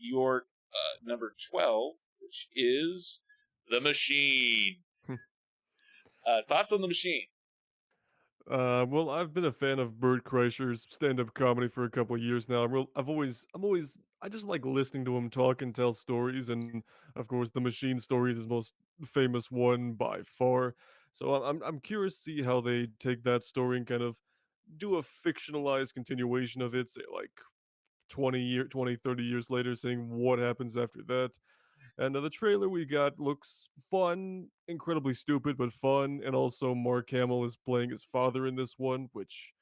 your number 12, which is The Machine. Thoughts on The Machine? Well, I've been a fan of Bert Kreischer's stand-up comedy for a couple of years now. I just like listening to him talk and tell stories, and of course, the Machine story is his most famous one by far. So I'm curious to see how they take that story and kind of do a fictionalized continuation of it, say like 30 years later, saying what happens after that. And the trailer we got looks fun, incredibly stupid, but fun. And also, Mark Hamill is playing his father in this one, which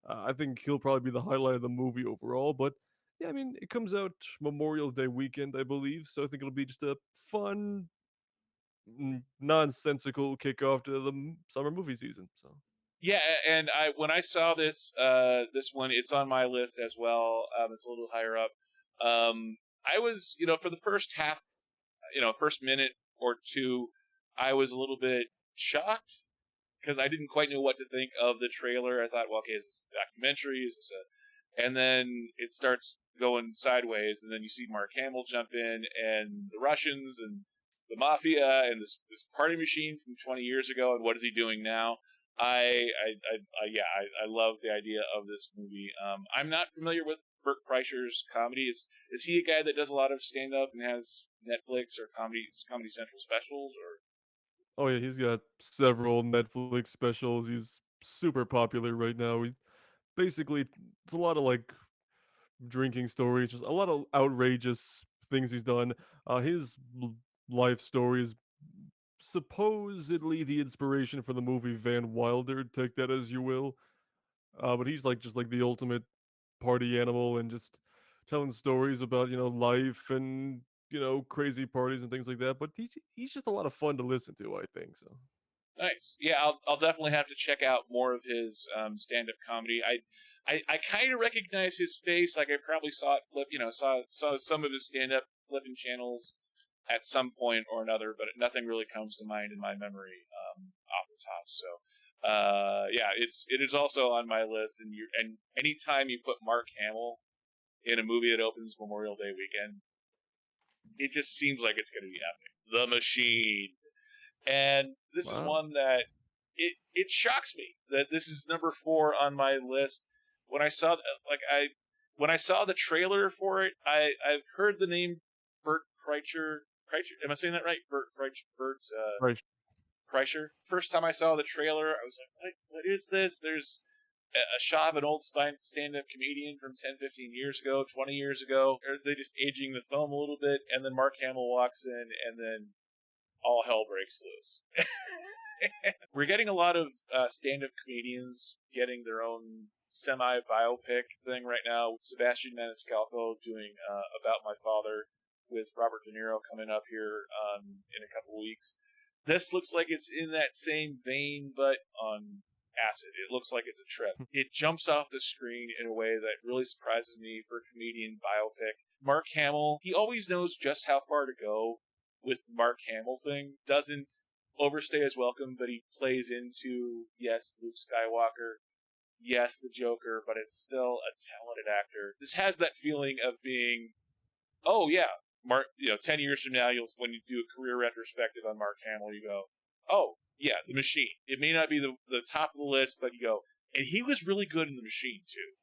I think he'll probably be the highlight of the movie overall. But yeah, I mean, it comes out Memorial Day weekend, I believe. So I think it'll be just a fun, nonsensical kickoff to the summer movie season. So. Yeah, and I when I saw this one, it's on my list as well. It's a little higher up. I was, for the first half, first minute or two, I was a little bit shocked because I didn't quite know what to think of the trailer. I thought, well, okay, is this a documentary? Is this a? And then it starts going sideways, and then you see Mark Hamill jump in, and the Russians and the mafia, and this party machine from 20 years ago, and what is he doing now? I love the idea of this movie. I'm not familiar with Bert Kreischer's comedy. Is he a guy that does a lot of stand up and has Netflix or Comedy Central specials? Or Oh yeah, he's got several Netflix specials. He's super popular right now. Basically, it's a lot of like drinking stories, just a lot of outrageous things he's done. His life story is supposedly the inspiration for the movie Van Wilder. Take that as you will. But he's like just like the ultimate party animal and just telling stories about life and crazy parties and things like that. But he's just a lot of fun to listen to. I think so. nice, yeah, I'll definitely have to check out more of his stand up comedy. I kind of recognize his face. Like I probably saw it flip. Saw some of his stand up flipping channels at some point or another, but nothing really comes to mind in my memory off the top. So, yeah, it is also on my list. And anytime you put Mark Hamill in a movie that opens Memorial Day weekend, it just seems like it's going to be epic. The Machine, and this is Wow. one that it shocks me that this is number 4 on my list. When I saw when I saw the trailer for it, I've heard the name Bert Kreischer. Kreischer, am I saying that right? Bert Kreischer. Right. Kreischer. First time I saw the trailer, I was like, what is this? There's a shot of an old stand-up comedian from 10, 15 years ago, 20 years ago. Are they just aging the film a little bit? And then Mark Hamill walks in, and then all hell breaks loose. We're getting a lot of stand-up comedians getting their own semi-biopic thing right now. Sebastian Maniscalco doing About My Father with Robert De Niro coming up here in a couple weeks. This looks like it's in that same vein, but on acid. It looks like it's a trip. It jumps off the screen in a way that really surprises me for a comedian biopic. Mark Hamill, he always knows just how far to go with the Mark Hamill thing. Doesn't overstay his welcome, but he plays into, yes, Luke Skywalker, yes, the Joker, but it's still a talented actor. This has that feeling of being, oh yeah, Mark. 10 years from now, when you do a career retrospective on Mark Hamill, you go, oh yeah, The Machine. It may not be the top of the list, but you go, and he was really good in The Machine too.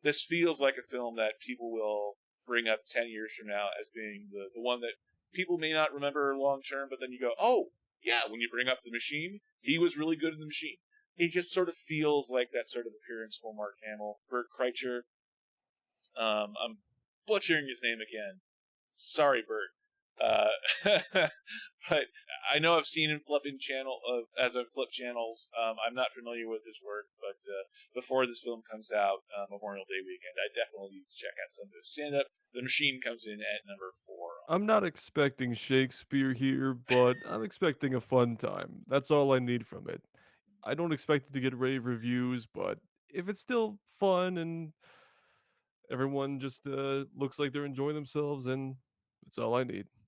This feels like a film that people will bring up 10 years from now as being the one that people may not remember long term, but then you go, oh yeah, when you bring up The Machine, he was really good in The Machine. It just sort of feels like that sort of appearance for Mark Hamill. Bert Kreischer, I'm butchering his name again. Sorry, Bert. But I know I've seen him flipping as a flip channels. I'm not familiar with his work, but before this film comes out, Memorial Day weekend, I definitely need to check out some of his stand up. The Machine comes in at number 4. I'm not expecting Shakespeare here, but I'm expecting a fun time. That's all I need from it. I don't expect it to get rave reviews, but if it's still fun and everyone just looks like they're enjoying themselves, then that's all I need.